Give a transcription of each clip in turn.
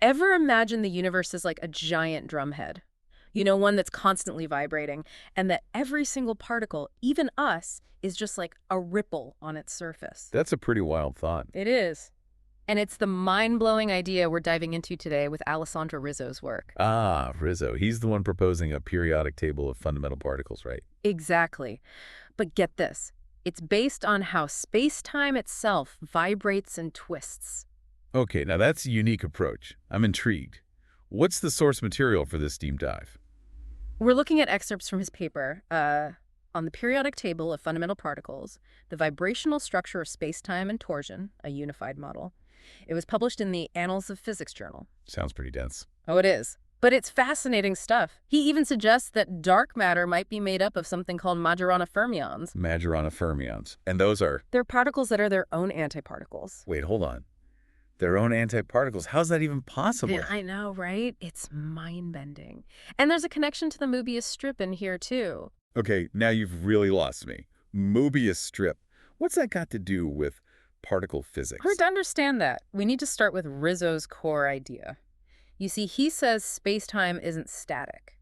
Ever imagine the universe as like a giant drumhead? You know, one that's constantly vibrating, and that every single particle, even us, is just like a ripple on its surface. That's a pretty wild thought. It is. And it's the mind-blowing idea we're diving into today with Alessandro Rizzo's work. Ah, Rizzo. He's the one proposing a periodic table of fundamental particles, right? Exactly. But get this. It's based on how space-time itself vibrates and twists. Okay, now that's a unique approach. I'm intrigued. What's the source material for this deep dive? We're looking at excerpts from his paper on the periodic table of fundamental particles, the vibrational structure of spacetime and torsion, a unified model. It was published in the Annals of Physics journal. Sounds pretty dense. Oh, it is. But it's fascinating stuff. He even suggests that dark matter might be made up of something called Majorana fermions. Majorana fermions. And those are... They're particles that are their own antiparticles. Wait, hold on. Their own antiparticles. How's that even possible? Yeah, I know, right? It's mind-bending. And there's a connection to the Mobius strip in here, too. Okay, now you've really lost me. Mobius strip. What's that got to do with particle physics? Hard to understand that. We need to start with Rizzo's core idea. You see, he says space-time isn't static.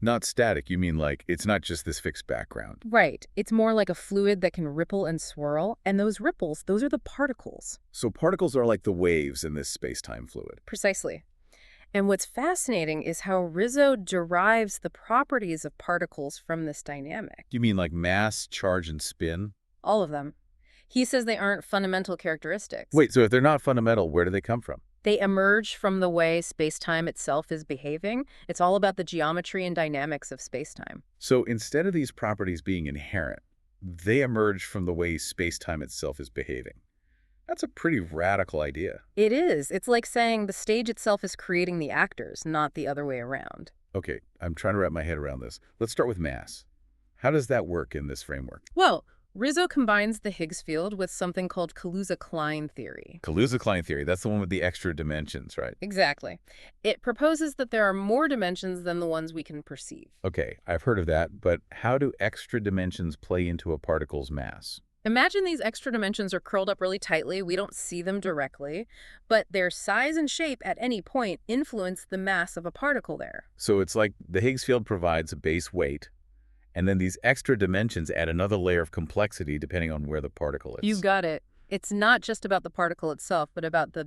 Not static, you mean like it's not just this fixed background. Right. It's more like a fluid that can ripple and swirl, and those ripples, those are the particles. So particles are like the waves in this space-time fluid. Precisely. And what's fascinating is how Rizzo derives the properties of particles from this dynamic. You mean like mass, charge, and spin? All of them. He says they aren't fundamental characteristics. Wait, so if they're not fundamental, where do they come from? They emerge from the way space-time itself is behaving. It's all about the geometry and dynamics of space-time. So instead of these properties being inherent, they emerge from the way space-time itself is behaving. That's a pretty radical idea. It is. It's like saying the stage itself is creating the actors, not the other way around. Okay, I'm trying to wrap my head around this. Let's start with mass. How does that work in this framework? Well, Rizzo combines the Higgs field with something called Kaluza-Klein theory. Kaluza-Klein theory, that's the one with the extra dimensions, right? Exactly. It proposes that there are more dimensions than the ones we can perceive. Okay, I've heard of that, but how do extra dimensions play into a particle's mass? Imagine these extra dimensions are curled up really tightly. We don't see them directly, but their size and shape at any point influence the mass of a particle there. So it's like the Higgs field provides a base weight, and then these extra dimensions add another layer of complexity depending on where the particle is. You got it. It's not just about the particle itself, but about the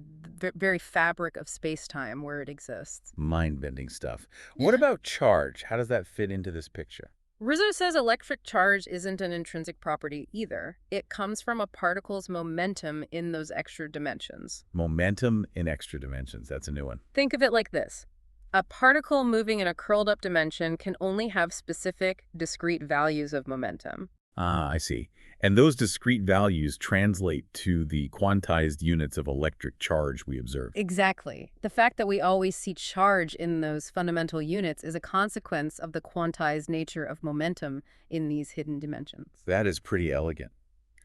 very fabric of space-time where it exists. Mind-bending stuff. What about charge? How does that fit into this picture? Rizzo says electric charge isn't an intrinsic property either. It comes from a particle's momentum in those extra dimensions. Momentum in extra dimensions. That's a new one. Think of it like this. A particle moving in a curled-up dimension can only have specific, discrete values of momentum. Ah, I see. And those discrete values translate to the quantized units of electric charge we observe. Exactly. The fact that we always see charge in those fundamental units is a consequence of the quantized nature of momentum in these hidden dimensions. That is pretty elegant.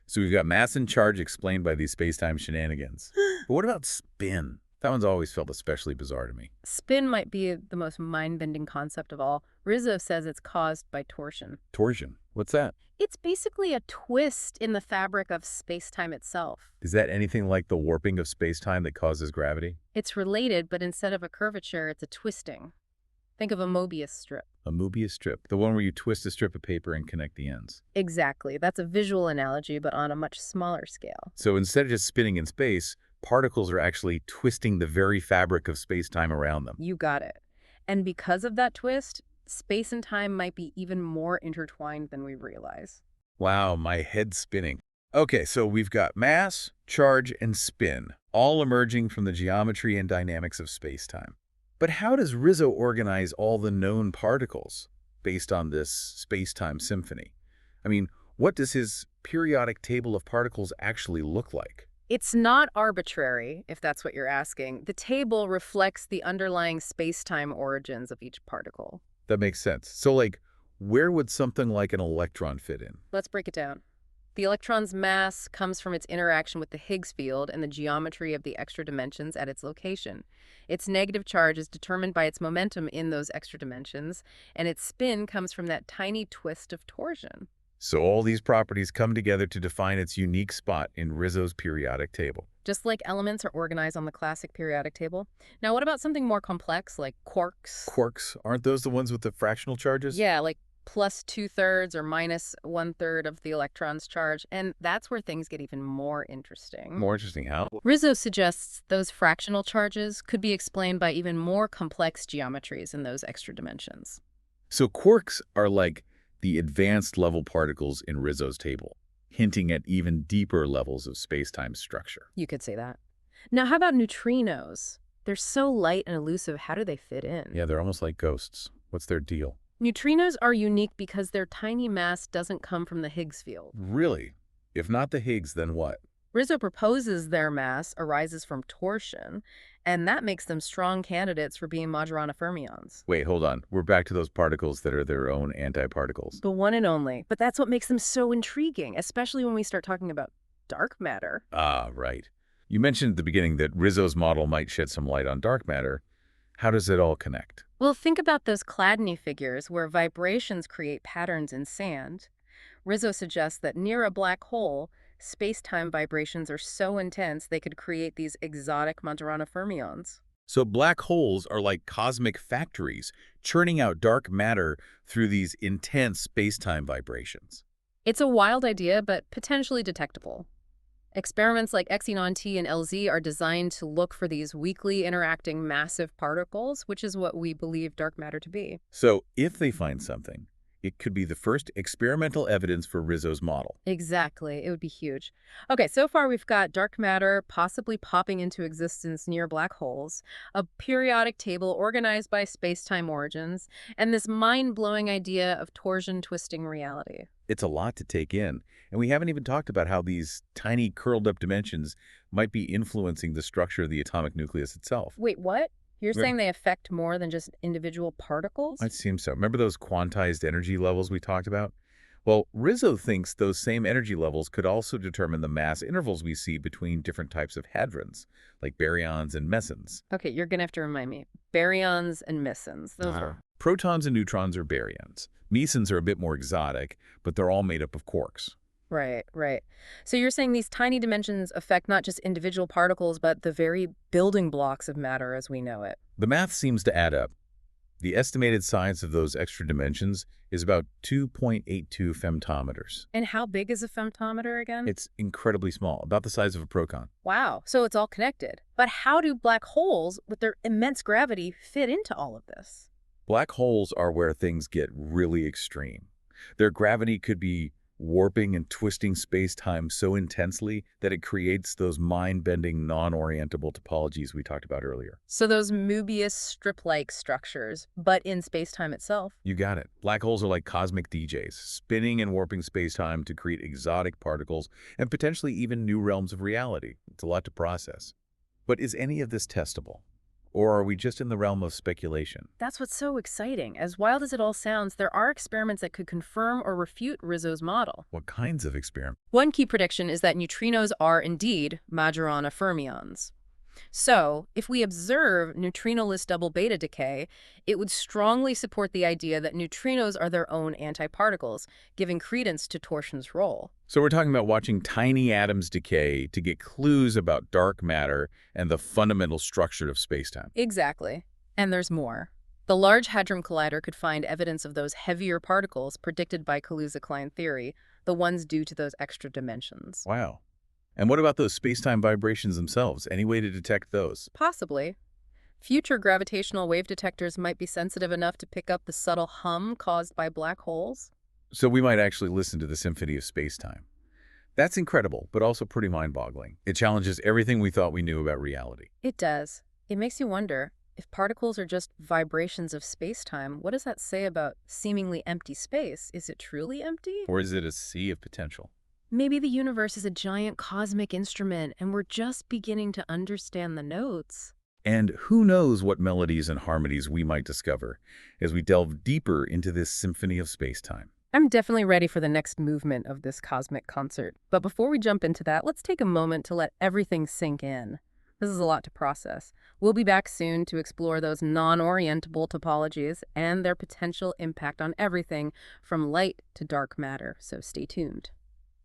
So we've got mass and charge explained by these space-time shenanigans. But what about spin? That one's always felt especially bizarre to me. Spin might be the most mind-bending concept of all. Rizzo says it's caused by torsion. Torsion. What's that? It's basically a twist in the fabric of space-time itself. Is that anything like the warping of space-time that causes gravity? It's related, but instead of a curvature, it's a twisting. Think of a Mobius strip. A Mobius strip, the one where you twist a strip of paper and connect the ends. Exactly. That's a visual analogy, but on a much smaller scale. So instead of just spinning in space, particles are actually twisting the very fabric of space-time around them. You got it. And because of that twist, space and time might be even more intertwined than we realize. Wow, my head's spinning. Okay, so we've got mass, charge, and spin, all emerging from the geometry and dynamics of space-time. But how does Rizzo organize all the known particles based on this space-time symphony? I mean, what does his periodic table of particles actually look like? It's not arbitrary, if that's what you're asking. The table reflects the underlying space-time origins of each particle. That makes sense. So, like, where would something like an electron fit in? Let's break it down. The electron's mass comes from its interaction with the Higgs field and the geometry of the extra dimensions at its location. Its negative charge is determined by its momentum in those extra dimensions, and its spin comes from that tiny twist of torsion. So all these properties come together to define its unique spot in Rizzo's periodic table. just like elements are organized on the classic periodic table. Now, what about something more complex, like quarks? Quarks, aren't those the ones with the fractional charges? Yeah, like plus two-thirds or minus one-third of the electron's charge, and that's where things get even more interesting. More interesting. How? Rizzo suggests those fractional charges could be explained by even more complex geometries in those extra dimensions. So quarks are like the advanced level particles in Rizzo's table, hinting at even deeper levels of space-time structure. You could say that. Now, how about neutrinos? They're so light and elusive, how do they fit in? Yeah, they're almost like ghosts. What's their deal? Neutrinos are unique because their tiny mass doesn't come from the Higgs field. Really? If not the Higgs, then what? Rizzo proposes their mass arises from torsion, and that makes them strong candidates for being Majorana fermions. Wait, hold on. We're back to those particles that are their own antiparticles. The one and only. But that's what makes them so intriguing, especially when we start talking about dark matter. Ah, right. You mentioned at the beginning that Rizzo's model might shed some light on dark matter. How does it all connect? Well, think about those Chladni figures where vibrations create patterns in sand. Rizzo suggests that near a black hole, space-time vibrations are so intense they could create these exotic Majorana fermions. So black holes are like cosmic factories, churning out dark matter through these intense space-time vibrations. It's a wild idea, but potentially detectable. Experiments like Xenon T and LZ are designed to look for these weakly interacting massive particles, which is what we believe dark matter to be. So if they find something, it could be the first experimental evidence for Rizzo's model. Exactly. It would be huge. Okay, so far we've got dark matter possibly popping into existence near black holes, a periodic table organized by space-time origins, and this mind-blowing idea of torsion twisting reality. It's a lot to take in, and we haven't even talked about how these tiny curled-up dimensions might be influencing the structure of the atomic nucleus itself. Wait, what? You're Rem- saying they affect more than just individual particles? It seems so. Remember those quantized energy levels we talked about? Well, Rizzo thinks those same energy levels could also determine the mass intervals we see between different types of hadrons, like baryons and mesons. Okay, you're going to have to remind me. Baryons and mesons. Those are... Protons and neutrons are baryons. Mesons are a bit more exotic, but they're all made up of quarks. Right, right. So you're saying these tiny dimensions affect not just individual particles, but the very building blocks of matter as we know it. The math seems to add up. The estimated size of those extra dimensions is about 2.82 femtometers. And how big is a femtometer again? It's incredibly small, about the size of a proton. Wow, so it's all connected. But how do black holes, with their immense gravity, fit into all of this? Black holes are where things get really extreme. Their gravity could be warping and twisting space-time so intensely that it creates those mind-bending, non-orientable topologies we talked about earlier. So those Möbius strip-like structures, but in space-time itself? You got it. Black holes are like cosmic DJs, spinning and warping space-time to create exotic particles and potentially even new realms of reality. It's a lot to process. But is any of this testable? Or are we just in the realm of speculation? That's what's so exciting. As wild as it all sounds, there are experiments that could confirm or refute Rizzo's model. What kinds of experiments? One key prediction is that neutrinos are indeed Majorana fermions. So, if we observe neutrinoless double beta decay, it would strongly support the idea that neutrinos are their own antiparticles, giving credence to torsion's role. So we're talking about watching tiny atoms decay to get clues about dark matter and the fundamental structure of spacetime. Exactly. And there's more. The Large Hadron Collider could find evidence of those heavier particles predicted by Kaluza-Klein theory, the ones due to those extra dimensions. Wow. And what about those spacetime vibrations themselves? Any way to detect those? Possibly. Future gravitational wave detectors might be sensitive enough to pick up the subtle hum caused by black holes. So we might actually listen to the symphony of spacetime. That's incredible, but also pretty mind-boggling. It challenges everything we thought we knew about reality. It does. It makes you wonder, if particles are just vibrations of spacetime, what does that say about seemingly empty space? Is it truly empty? Or is it a sea of potential? Maybe the universe is a giant cosmic instrument, and we're just beginning to understand the notes. And who knows what melodies and harmonies we might discover as we delve deeper into this symphony of spacetime. I'm definitely ready for the next movement of this cosmic concert. But before we jump into that, let's take a moment to let everything sink in. This is a lot to process. We'll be back soon to explore those non-orientable topologies and their potential impact on everything from light to dark matter, so stay tuned.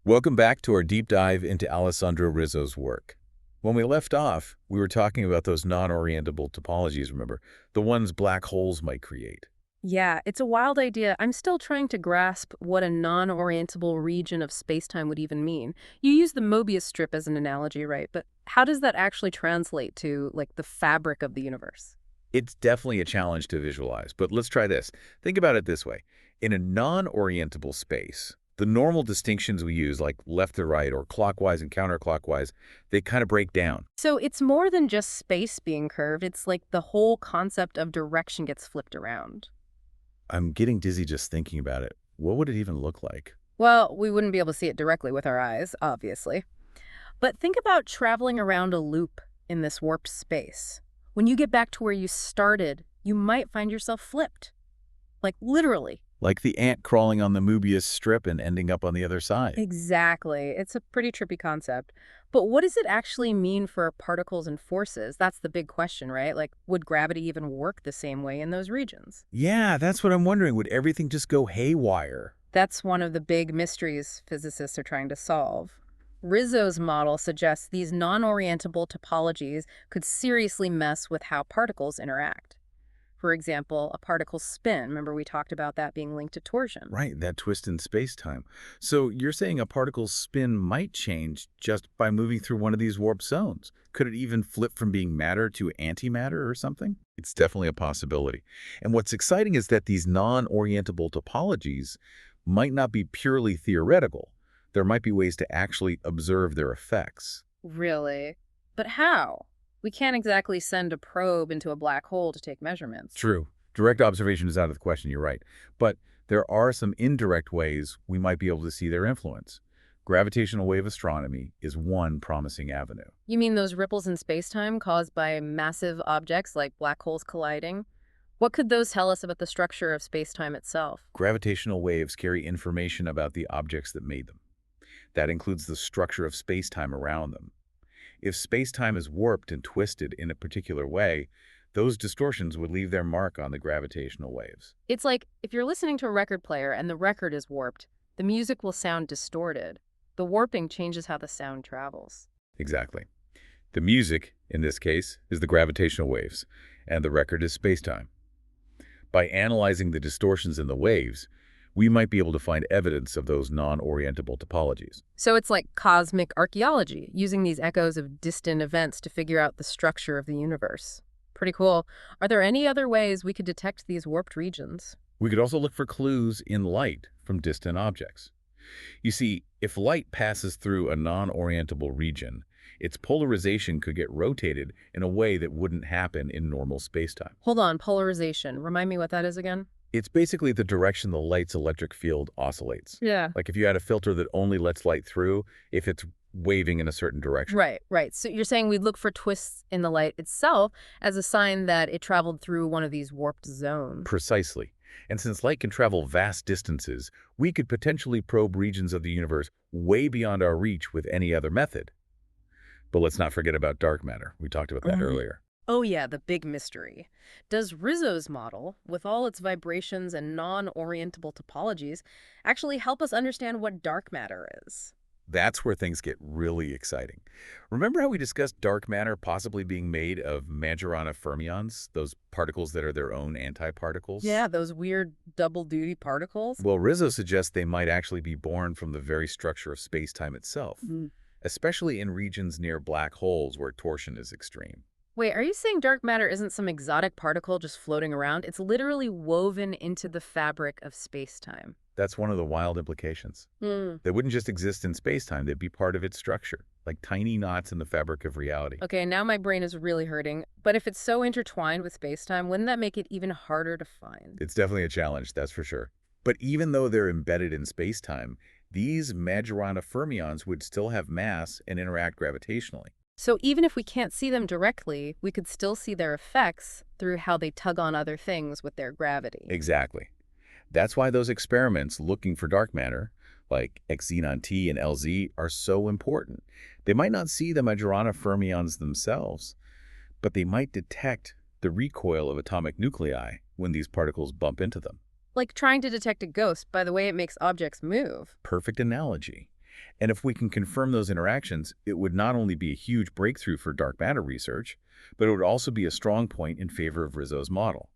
Welcome back to our deep dive into Alessandro Rizzo's work. When we left off, we were talking about those non-orientable topologies, remember? The ones black holes might create. Yeah, it's a wild idea. I'm still trying to grasp what a non-orientable region of spacetime would even mean. You use the Mobius strip as an analogy, right? But how does that actually translate to, like, the fabric of the universe? It's definitely a challenge to visualize, but let's try this. Think about it this way. In a non-orientable space, the normal distinctions we use, like left to right or clockwise and counterclockwise, they kind of break down. So it's more than just space being curved. It's like the whole concept of direction gets flipped around. I'm getting dizzy just thinking about it. What would it even look like? Well, we wouldn't be able to see it directly with our eyes, obviously. But think about traveling around a loop in this warped space. When you get back to where you started, you might find yourself flipped. Like literally. Like the ant crawling on the Mobius strip and ending up on the other side. Exactly. It's a pretty trippy concept. But what does it actually mean for particles and forces? That's the big question, right? Like, would gravity even work the same way in those regions? Yeah, that's what I'm wondering. Would everything just go haywire? That's one of the big mysteries physicists are trying to solve. Rizzo's model suggests these non-orientable topologies could seriously mess with how particles interact. For example, a particle's spin. Remember we talked about that being linked to torsion. Right, that twist in space-time. So you're saying a particle's spin might change just by moving through one of these warp zones. Could it even flip from being matter to antimatter or something? It's definitely a possibility. And what's exciting is that these non-orientable topologies might not be purely theoretical. There might be ways to actually observe their effects. Really? But how? We can't exactly send a probe into a black hole to take measurements. True. Direct observation is out of the question, you're right. But there are some indirect ways we might be able to see their influence. Gravitational wave astronomy is one promising avenue. You mean those ripples in spacetime caused by massive objects like black holes colliding? What could those tell us about the structure of spacetime itself? Gravitational waves carry information about the objects that made them. That includes the structure of space-time around them. If space-time is warped and twisted in a particular way, those distortions would leave their mark on the gravitational waves. It's like if you're listening to a record player and the record is warped, the music will sound distorted. The warping changes how the sound travels. Exactly. The music, in this case, is the gravitational waves, and the record is space-time. By analyzing the distortions in the waves, we might be able to find evidence of those non-orientable topologies. So it's like cosmic archaeology, using these echoes of distant events to figure out the structure of the universe. Pretty cool. Are there any other ways we could detect these warped regions? We could also look for clues in light from distant objects. You see, if light passes through a non-orientable region, its polarization could get rotated in a way that wouldn't happen in normal spacetime. Hold on, polarization. Remind me what that is again? It's basically the direction the light's electric field oscillates. Yeah. Like if you had a filter that only lets light through if it's waving in a certain direction. Right, right. So you're saying we'd look for twists in the light itself as a sign that it traveled through one of these warped zones. Precisely. And since light can travel vast distances, we could potentially probe regions of the universe way beyond our reach with any other method. But let's not forget about dark matter. We talked about that earlier. Oh yeah, the big mystery. Does Rizzo's model, with all its vibrations and non-orientable topologies, actually help us understand what dark matter is? That's where things get really exciting. Remember how we discussed dark matter possibly being made of Majorana fermions, those particles that are their own antiparticles? Yeah, those weird double-duty particles. Well, Rizzo suggests they might actually be born from the very structure of space-time itself, especially in regions near black holes where torsion is extreme. Wait, are you saying dark matter isn't some exotic particle just floating around? It's literally woven into the fabric of space-time. That's one of the wild implications. They wouldn't just exist in space-time, they'd be part of its structure, like tiny knots in the fabric of reality. Okay, now my brain is really hurting. But if it's so intertwined with space-time, wouldn't that make it even harder to find? It's definitely a challenge, that's for sure. But even though they're embedded in space-time, these Majorana fermions would still have mass and interact gravitationally. So even if we can't see them directly, we could still see their effects through how they tug on other things with their gravity. Exactly. That's why those experiments looking for dark matter, like Xenon T and LZ, are so important. They might not see the Majorana fermions themselves, but they might detect the recoil of atomic nuclei when these particles bump into them. Like trying to detect a ghost by the way it makes objects move. Perfect analogy. And if we can confirm those interactions, it would not only be a huge breakthrough for dark matter research, but it would also be a strong point in favor of Rizzo's model.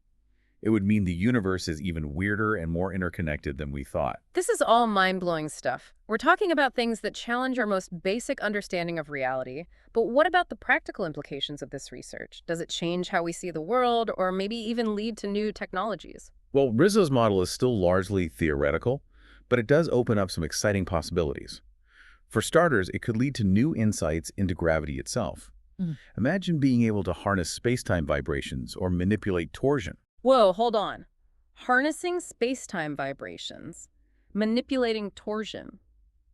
It would mean the universe is even weirder and more interconnected than we thought. This is all mind-blowing stuff. We're talking about things that challenge our most basic understanding of reality. But what about the practical implications of this research? Does it change how we see the world, or maybe even lead to new technologies? Well, Rizzo's model is still largely theoretical, but it does open up some exciting possibilities. For starters, it could lead to new insights into gravity itself. Mm. Imagine being able to harness spacetime vibrations or manipulate torsion. Whoa, hold on. Harnessing space-time vibrations, manipulating torsion.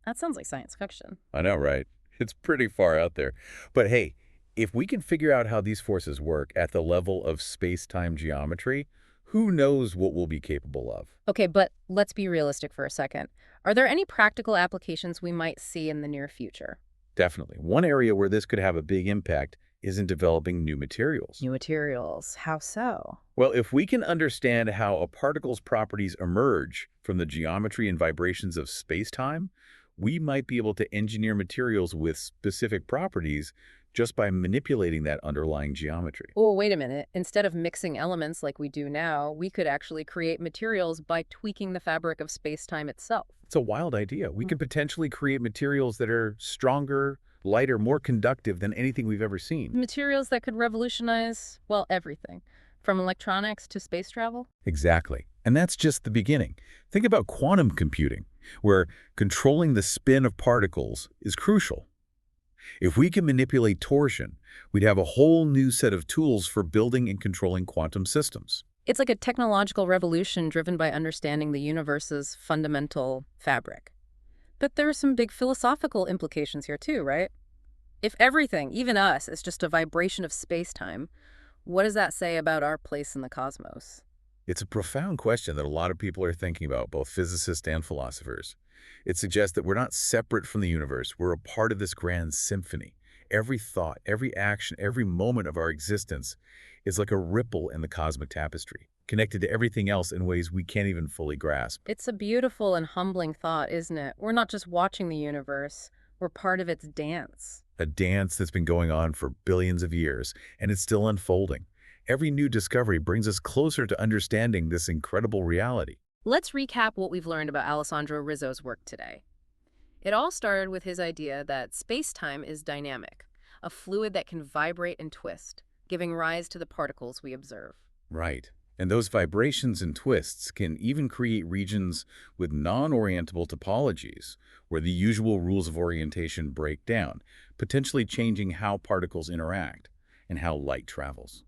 That sounds like science fiction. I know, right? It's pretty far out there. But hey, if we can figure out how these forces work at the level of space-time geometry, who knows what we'll be capable of? Okay, but let's be realistic for a second. Are there any practical applications we might see in the near future? Definitely. One area where this could have a big impact is in developing new materials. New materials. How so? Well, if we can understand how a particle's properties emerge from the geometry and vibrations of space-time, we might be able to engineer materials with specific properties just by manipulating that underlying geometry. Oh, wait a minute. Instead of mixing elements like we do now, we could actually create materials by tweaking the fabric of space-time itself. It's a wild idea. We could potentially create materials that are stronger, lighter, more conductive than anything we've ever seen. Materials that could revolutionize, well, everything. From electronics to space travel? Exactly. And that's just the beginning. Think about quantum computing, where controlling the spin of particles is crucial. If we can manipulate torsion, we'd have a whole new set of tools for building and controlling quantum systems. It's like a technological revolution driven by understanding the universe's fundamental fabric. But there are some big philosophical implications here too, right? If everything, even us, is just a vibration of space-time, what does that say about our place in the cosmos? It's a profound question that a lot of people are thinking about, both physicists and philosophers. It suggests that we're not separate from the universe. We're a part of this grand symphony. Every thought, every action, every moment of our existence is like a ripple in the cosmic tapestry, connected to everything else in ways we can't even fully grasp. It's a beautiful and humbling thought, isn't it? We're not just watching the universe, we're part of its dance. A dance that's been going on for billions of years, and it's still unfolding. Every new discovery brings us closer to understanding this incredible reality. Let's recap what we've learned about Alessandro Rizzo's work today. It all started with his idea that space-time is dynamic, a fluid that can vibrate and twist, giving rise to the particles we observe. Right. And those vibrations and twists can even create regions with non-orientable topologies, where the usual rules of orientation break down, potentially changing how particles interact and how light travels.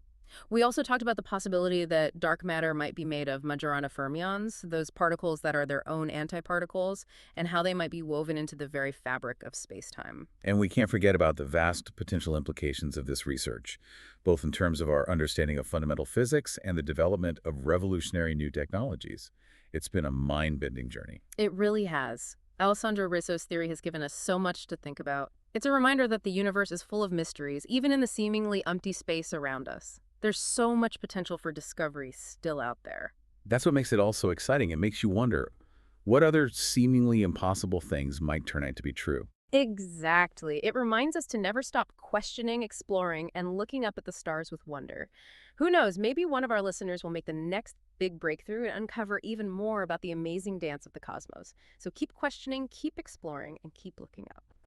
We also talked about the possibility that dark matter might be made of Majorana fermions, those particles that are their own antiparticles, and how they might be woven into the very fabric of space-time. And we can't forget about the vast potential implications of this research, both in terms of our understanding of fundamental physics and the development of revolutionary new technologies. It's been a mind-bending journey. It really has. Alessandro Rizzo's theory has given us so much to think about. It's a reminder that the universe is full of mysteries, even in the seemingly empty space around us. There's so much potential for discovery still out there. That's what makes it all so exciting. It makes you wonder, what other seemingly impossible things might turn out to be true? Exactly. It reminds us to never stop questioning, exploring, and looking up at the stars with wonder. Who knows, maybe one of our listeners will make the next big breakthrough and uncover even more about the amazing dance of the cosmos. So keep questioning, keep exploring, and keep looking up.